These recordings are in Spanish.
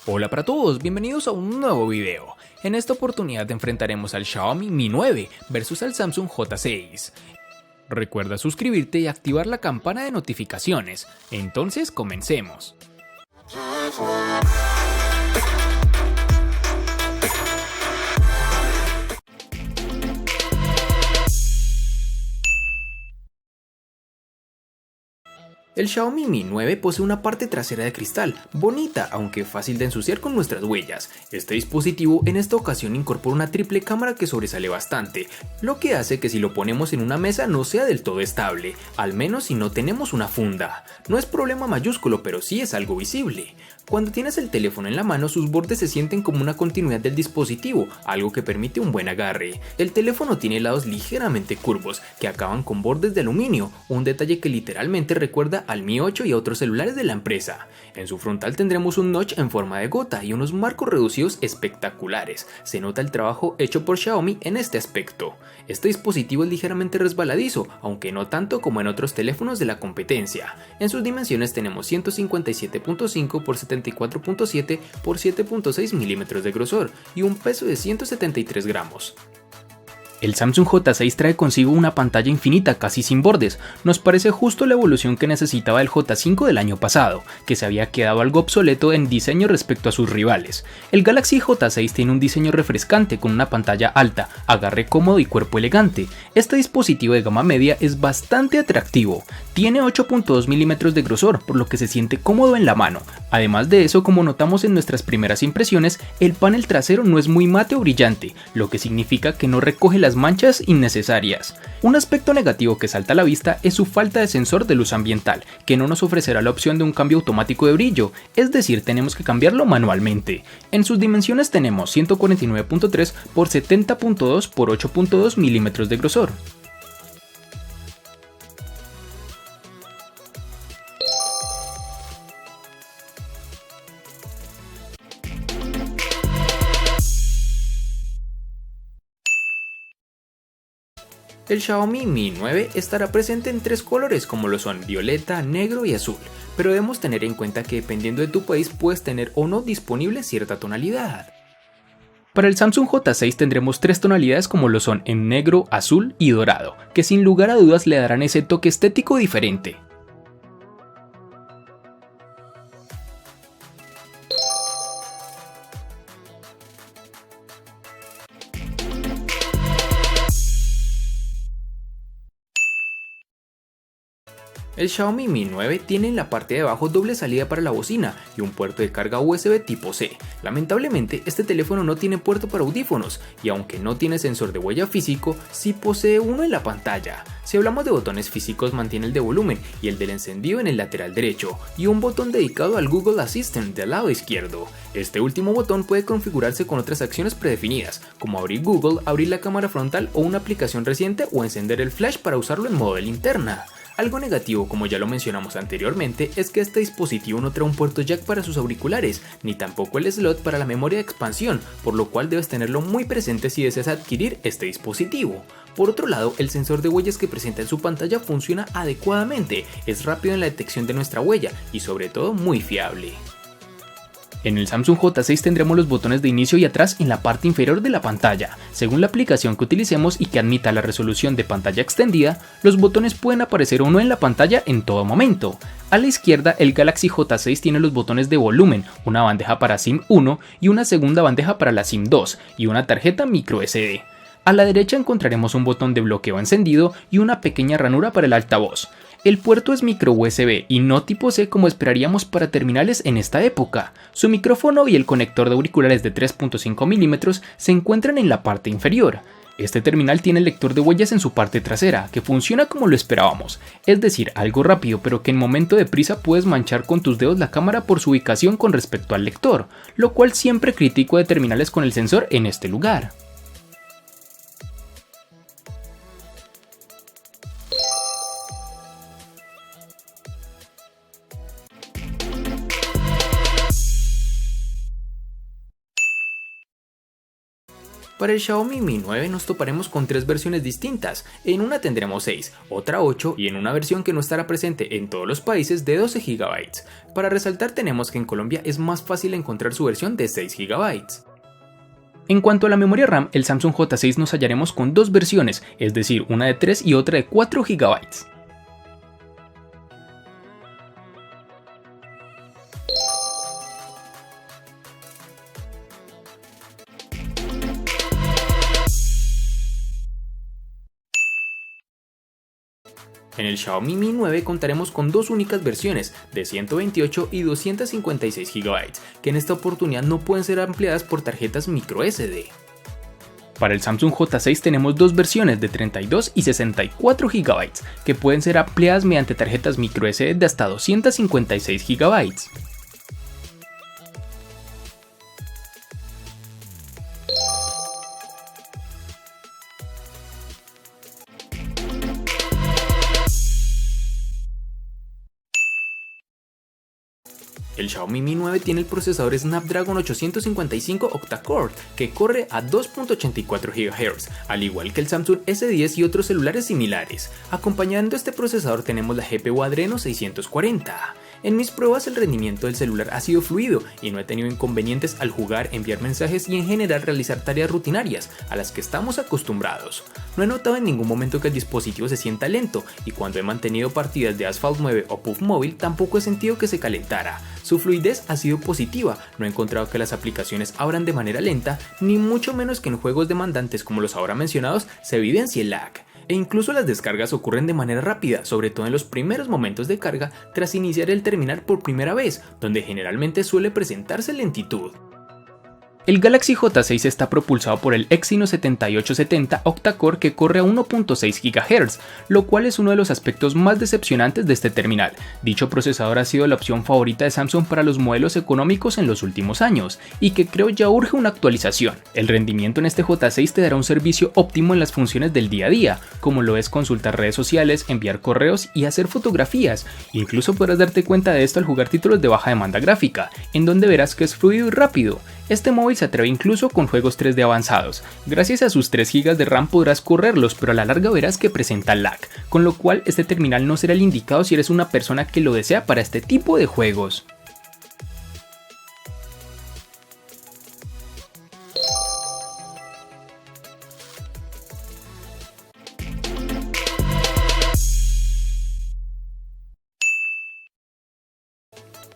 Hola para todos, bienvenidos a un nuevo video. En esta oportunidad enfrentaremos al Xiaomi Mi 9 versus al Samsung J6. Recuerda suscribirte y activar la campana de notificaciones. Entonces comencemos. El Xiaomi Mi 9 posee una parte trasera de cristal, bonita aunque fácil de ensuciar con nuestras huellas. Este dispositivo en esta ocasión incorpora una triple cámara que sobresale bastante, lo que hace que si lo ponemos en una mesa no sea del todo estable, al menos si no tenemos una funda. No es problema mayúsculo, pero sí es algo visible. Cuando tienes el teléfono en la mano, sus bordes se sienten como una continuidad del dispositivo, algo que permite un buen agarre. El teléfono tiene lados ligeramente curvos, que acaban con bordes de aluminio, un detalle que literalmente recuerda al Mi 8 y a otros celulares de la empresa. En su frontal tendremos un notch en forma de gota y unos marcos reducidos espectaculares. Se nota el trabajo hecho por Xiaomi en este aspecto. Este dispositivo es ligeramente resbaladizo, aunque no tanto como en otros teléfonos de la competencia. En sus dimensiones tenemos 157.5 por 74.7 por 7.6 milímetros de grosor y un peso de 173 gramos. El Samsung J6 trae consigo una pantalla infinita casi sin bordes. Nos parece justo la evolución que necesitaba el J5 del año pasado, que se había quedado algo obsoleto en diseño respecto a sus rivales. El Galaxy J6 tiene un diseño refrescante con una pantalla alta, agarre cómodo y cuerpo elegante. Este dispositivo de gama media es bastante atractivo. Tiene 8.2 milímetros de grosor, por lo que se siente cómodo en la mano. Además de eso, como notamos en nuestras primeras impresiones, el panel trasero no es muy mate o brillante, lo que significa que no recoge las manchas innecesarias. Un aspecto negativo que salta a la vista es su falta de sensor de luz ambiental, que no nos ofrecerá la opción de un cambio automático de brillo, es decir, tenemos que cambiarlo manualmente. En sus dimensiones tenemos 149.3 por 70.2 por 8.2 milímetros de grosor. El Xiaomi Mi 9 estará presente en tres colores como lo son violeta, negro y azul, pero debemos tener en cuenta que dependiendo de tu país puedes tener o no disponible cierta tonalidad. Para el Samsung J6 tendremos tres tonalidades como lo son en negro, azul y dorado, que sin lugar a dudas le darán ese toque estético diferente. El Xiaomi Mi 9 tiene en la parte de abajo doble salida para la bocina y un puerto de carga USB tipo C. Lamentablemente este teléfono no tiene puerto para audífonos y aunque no tiene sensor de huella físico, sí posee uno en la pantalla. Si hablamos de botones físicos, mantiene el de volumen y el del encendido en el lateral derecho y un botón dedicado al Google Assistant del lado izquierdo. Este último botón puede configurarse con otras acciones predefinidas como abrir Google, abrir la cámara frontal o una aplicación reciente o encender el flash para usarlo en modo de linterna. Algo negativo, como ya lo mencionamos anteriormente, es que este dispositivo no trae un puerto jack para sus auriculares, ni tampoco el slot para la memoria de expansión, por lo cual debes tenerlo muy presente si deseas adquirir este dispositivo. Por otro lado, el sensor de huellas que presenta en su pantalla funciona adecuadamente, es rápido en la detección de nuestra huella y sobre todo muy fiable. En el Samsung J6 tendremos los botones de inicio y atrás en la parte inferior de la pantalla. Según la aplicación que utilicemos y que admita la resolución de pantalla extendida, los botones pueden aparecer o no en la pantalla en todo momento. A la izquierda, el Galaxy J6 tiene los botones de volumen, una bandeja para SIM 1 y una segunda bandeja para la SIM 2 y una tarjeta microSD. A la derecha encontraremos un botón de bloqueo encendido y una pequeña ranura para el altavoz. El puerto es micro USB y no tipo C como esperaríamos para terminales en esta época. Su micrófono y el conector de auriculares de 3.5 milímetros se encuentran en la parte inferior. Este terminal tiene el lector de huellas en su parte trasera, que funciona como lo esperábamos, es decir, algo rápido pero que en momento de prisa puedes manchar con tus dedos la cámara por su ubicación con respecto al lector, lo cual siempre critico de terminales con el sensor en este lugar. Para el Xiaomi Mi 9 nos toparemos con tres versiones distintas, en una tendremos 6, otra 8 y en una versión que no estará presente en todos los países de 12 GB. Para resaltar tenemos que en Colombia es más fácil encontrar su versión de 6 GB. En cuanto a la memoria RAM, el Samsung J6 nos hallaremos con dos versiones, es decir, una de 3 y otra de 4 GB. En el Xiaomi Mi 9 contaremos con dos únicas versiones de 128 y 256 GB, que en esta oportunidad no pueden ser ampliadas por tarjetas microSD. Para el Samsung J6 tenemos dos versiones de 32 y 64 GB, que pueden ser ampliadas mediante tarjetas microSD de hasta 256 GB. El Xiaomi Mi 9 tiene el procesador Snapdragon 855 octa-core que corre a 2.84 GHz, al igual que el Samsung S10 y otros celulares similares. Acompañando este procesador tenemos la GPU Adreno 640. En mis pruebas el rendimiento del celular ha sido fluido y no he tenido inconvenientes al jugar, enviar mensajes y en general realizar tareas rutinarias a las que estamos acostumbrados. No he notado en ningún momento que el dispositivo se sienta lento y cuando he mantenido partidas de Asphalt 9 o PUBG Mobile tampoco he sentido que se calentara. Su fluidez ha sido positiva, no he encontrado que las aplicaciones abran de manera lenta, ni mucho menos que en juegos demandantes como los ahora mencionados se evidencie lag. E incluso las descargas ocurren de manera rápida, sobre todo en los primeros momentos de carga tras iniciar el terminal por primera vez, donde generalmente suele presentarse lentitud. El Galaxy J6 está propulsado por el Exynos 7870 octa-core que corre a 1.6 GHz, lo cual es uno de los aspectos más decepcionantes de este terminal. Dicho procesador ha sido la opción favorita de Samsung para los modelos económicos en los últimos años, y que creo ya urge una actualización. El rendimiento en este J6 te dará un servicio óptimo en las funciones del día a día, como lo es consultar redes sociales, enviar correos y hacer fotografías. Incluso podrás darte cuenta de esto al jugar títulos de baja demanda gráfica, en donde verás que es fluido y rápido. Este móvil se atreve incluso con juegos 3D avanzados. Gracias a sus 3 GB de RAM podrás correrlos, pero a la larga verás que presenta lag, con lo cual este terminal no será el indicado si eres una persona que lo desea para este tipo de juegos.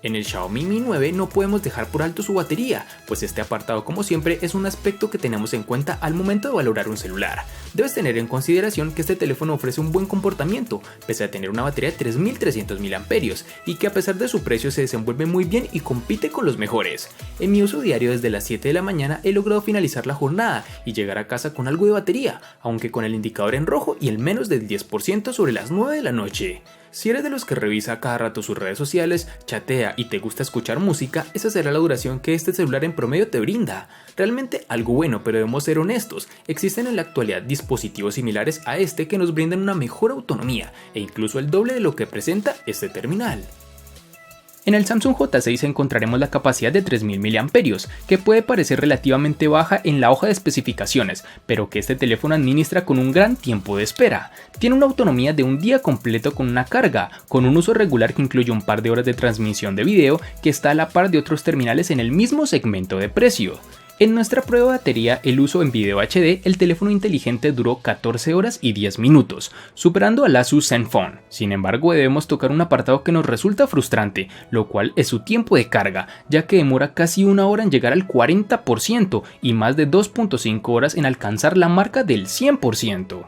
En el Xiaomi Mi 9 no podemos dejar por alto su batería, pues este apartado como siempre es un aspecto que tenemos en cuenta al momento de valorar un celular. Debes tener en consideración que este teléfono ofrece un buen comportamiento, pese a tener una batería de 3300 mAh y que a pesar de su precio se desenvuelve muy bien y compite con los mejores. En mi uso diario desde las 7 de la mañana he logrado finalizar la jornada y llegar a casa con algo de batería, aunque con el indicador en rojo y el menos del 10% sobre las 9 de la noche. Si eres de los que revisa cada rato sus redes sociales, chatea y te gusta escuchar música, esa será la duración que este celular en promedio te brinda. Realmente algo bueno, pero debemos ser honestos, existen en la actualidad dispositivos similares a este que nos brindan una mejor autonomía e incluso el doble de lo que presenta este terminal. En el Samsung J6 encontraremos la capacidad de 3000 mAh, que puede parecer relativamente baja en la hoja de especificaciones, pero que este teléfono administra con un gran tiempo de espera. Tiene una autonomía de un día completo con una carga, con un uso regular que incluye un par de horas de transmisión de video, que está a la par de otros terminales en el mismo segmento de precio. En nuestra prueba de batería, el uso en video HD, el teléfono inteligente duró 14 horas y 10 minutos, superando al Asus Zenfone. Sin embargo, debemos tocar un apartado que nos resulta frustrante, lo cual es su tiempo de carga, ya que demora casi una hora en llegar al 40% y más de 2.5 horas en alcanzar la marca del 100%.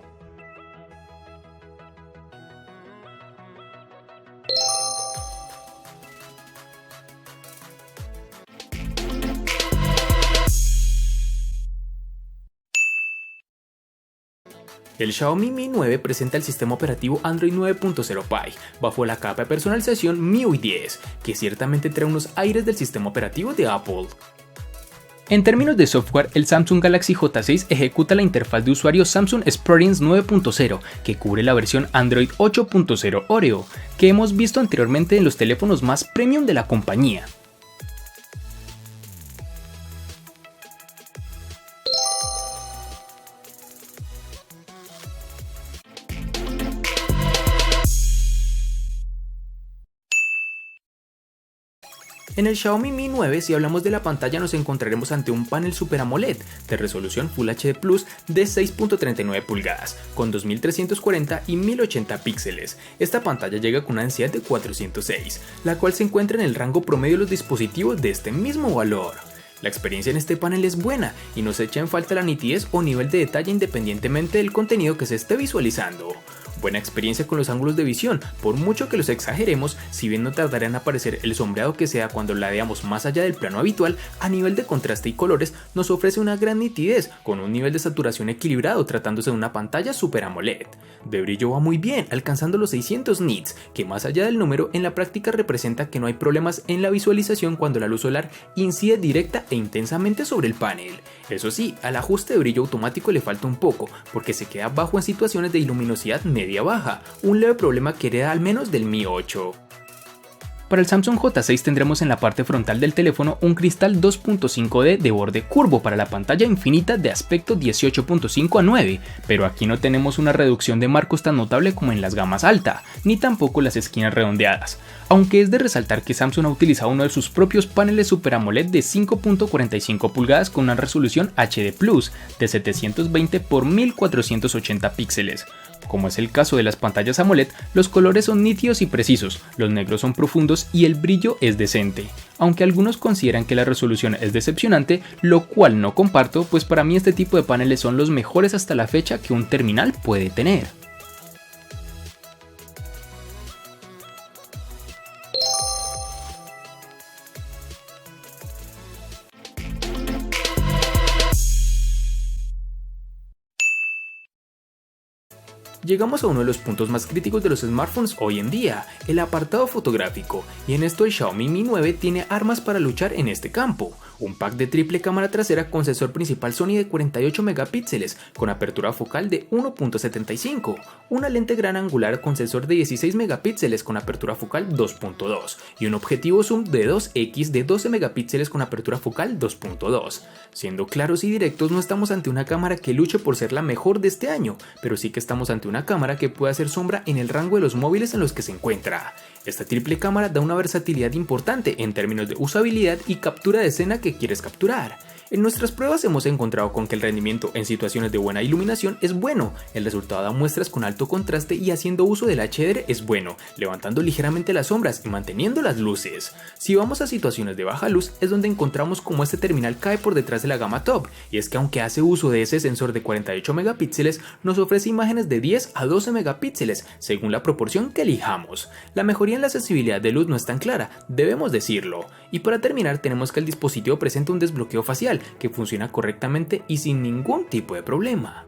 El Xiaomi Mi 9 presenta el sistema operativo Android 9.0 Pie, bajo la capa de personalización MIUI 10, que ciertamente trae unos aires del sistema operativo de Apple. En términos de software, el Samsung Galaxy J6 ejecuta la interfaz de usuario Samsung Experience 9.0, que cubre la versión Android 8.0 Oreo, que hemos visto anteriormente en los teléfonos más premium de la compañía. En el Xiaomi Mi 9, si hablamos de la pantalla, nos encontraremos ante un panel Super AMOLED de resolución Full HD Plus de 6.39 pulgadas, con 2340 y 1080 píxeles. Esta pantalla llega con una densidad de 406, la cual se encuentra en el rango promedio de los dispositivos de este mismo valor. La experiencia en este panel es buena y no se echa en falta la nitidez o nivel de detalle independientemente del contenido que se esté visualizando. Buena experiencia con los ángulos de visión, por mucho que los exageremos, si bien no tardará en aparecer el sombreado que sea cuando la veamos más allá del plano habitual, a nivel de contraste y colores nos ofrece una gran nitidez, con un nivel de saturación equilibrado tratándose de una pantalla Super AMOLED. De brillo va muy bien, alcanzando los 600 nits, que más allá del número en la práctica representa que no hay problemas en la visualización cuando la luz solar incide directa e intensamente sobre el panel. Eso sí, al ajuste de brillo automático le falta un poco, porque se queda bajo en situaciones de luminosidad media-baja, un leve problema que hereda al menos del Mi 8. Para el Samsung J6 tendremos en la parte frontal del teléfono un cristal 2.5D de borde curvo para la pantalla infinita de aspecto 18.5:9, pero aquí no tenemos una reducción de marcos tan notable como en las gamas alta, ni tampoco las esquinas redondeadas, aunque es de resaltar que Samsung ha utilizado uno de sus propios paneles Super AMOLED de 5.45 pulgadas con una resolución HD Plus de 720 x 1480 píxeles. Como es el caso de las pantallas AMOLED, los colores son nítidos y precisos, los negros son profundos y el brillo es decente, aunque algunos consideran que la resolución es decepcionante, lo cual no comparto, pues para mí este tipo de paneles son los mejores hasta la fecha que un terminal puede tener. Llegamos a uno de los puntos más críticos de los smartphones hoy en día, el apartado fotográfico, y en esto el Xiaomi Mi 9 tiene armas para luchar en este campo. Un pack de triple cámara trasera con sensor principal Sony de 48 megapíxeles con apertura focal de 1.75, una lente gran angular con sensor de 16 megapíxeles con apertura focal 2.2 y un objetivo zoom de 2x de 12 megapíxeles con apertura focal 2.2. Siendo claros y directos, no estamos ante una cámara que luche por ser la mejor de este año, pero sí que estamos ante una cámara que puede hacer sombra en el rango de los móviles en los que se encuentra. Esta triple cámara da una versatilidad importante en términos de usabilidad y captura de escena que quieres capturar. En nuestras pruebas hemos encontrado con que el rendimiento en situaciones de buena iluminación es bueno, el resultado da muestras con alto contraste y haciendo uso del HDR es bueno, levantando ligeramente las sombras y manteniendo las luces. Si vamos a situaciones de baja luz es donde encontramos como este terminal cae por detrás de la gama top, y es que aunque hace uso de ese sensor de 48 megapíxeles, nos ofrece imágenes de 10 a 12 megapíxeles, según la proporción que elijamos. La mejoría en la sensibilidad de luz no es tan clara, debemos decirlo. Y para terminar tenemos que el dispositivo presenta un desbloqueo facial, que funciona correctamente y sin ningún tipo de problema.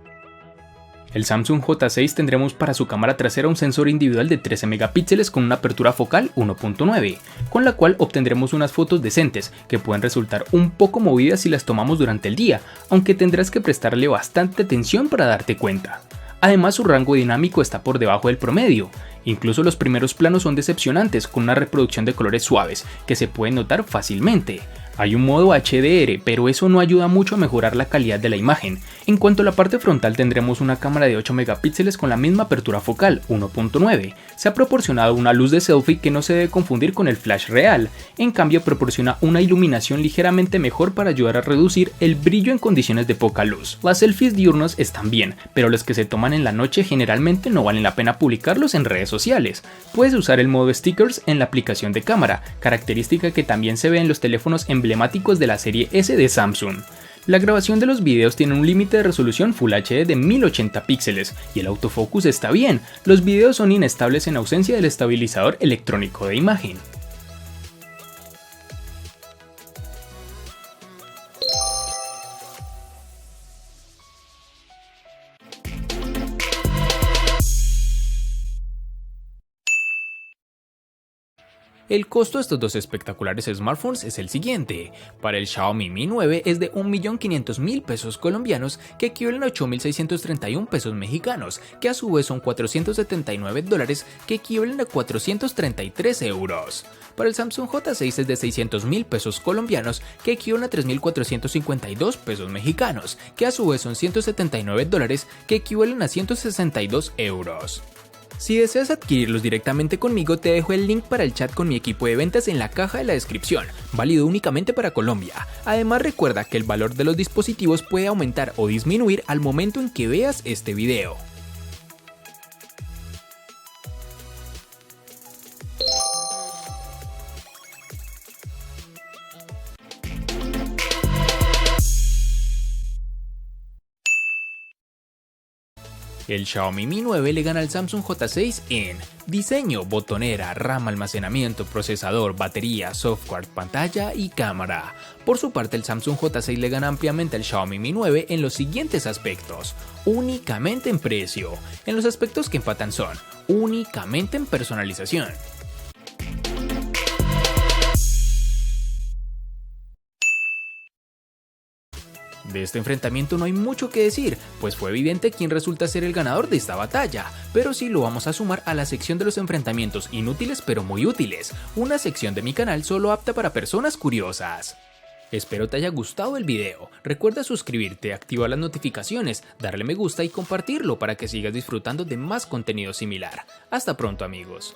El Samsung J6 tendremos para su cámara trasera un sensor individual de 13 megapíxeles con una apertura focal 1.9, con la cual obtendremos unas fotos decentes que pueden resultar un poco movidas si las tomamos durante el día, aunque tendrás que prestarle bastante atención para darte cuenta. Además, su rango dinámico está por debajo del promedio. Incluso los primeros planos son decepcionantes, con una reproducción de colores suaves que se pueden notar fácilmente. Hay un modo HDR, pero eso no ayuda mucho a mejorar la calidad de la imagen. En cuanto a la parte frontal tendremos una cámara de 8 megapíxeles con la misma apertura focal, 1.9. Se ha proporcionado una luz de selfie que no se debe confundir con el flash real, en cambio proporciona una iluminación ligeramente mejor para ayudar a reducir el brillo en condiciones de poca luz. Las selfies diurnos están bien, pero los que se toman en la noche generalmente no valen la pena publicarlos en redes sociales. Puedes usar el modo stickers en la aplicación de cámara, característica que también se ve en los teléfonos emblemáticos de la serie S de Samsung. La grabación de los videos tiene un límite de resolución Full HD de 1080 píxeles y el autofocus está bien. Los videos son inestables en ausencia del estabilizador electrónico de imagen. El costo de estos dos espectaculares smartphones es el siguiente. Para el Xiaomi Mi 9 es de 1.500.000 pesos colombianos, que equivalen a 8.631 pesos mexicanos, que a su vez son $479, que equivalen a 433 euros. Para el Samsung J6 es de 600.000 pesos colombianos, que equivalen a 3.452 pesos mexicanos, que a su vez son $179, que equivalen a 162 euros. Si deseas adquirirlos directamente conmigo, te dejo el link para el chat con mi equipo de ventas en la caja de la descripción, válido únicamente para Colombia. Además, recuerda que el valor de los dispositivos puede aumentar o disminuir al momento en que veas este video. El Xiaomi Mi 9 le gana al Samsung J6 en diseño, botonera, RAM, almacenamiento, procesador, batería, software, pantalla y cámara. Por su parte, el Samsung J6 le gana ampliamente al Xiaomi Mi 9 en los siguientes aspectos: únicamente en precio. En los aspectos que empatan son únicamente en personalización. De este enfrentamiento no hay mucho que decir, pues fue evidente quién resulta ser el ganador de esta batalla, pero sí lo vamos a sumar a la sección de los enfrentamientos inútiles pero muy útiles, una sección de mi canal solo apta para personas curiosas. Espero te haya gustado el video, recuerda suscribirte, activar las notificaciones, darle me gusta y compartirlo para que sigas disfrutando de más contenido similar. Hasta pronto amigos.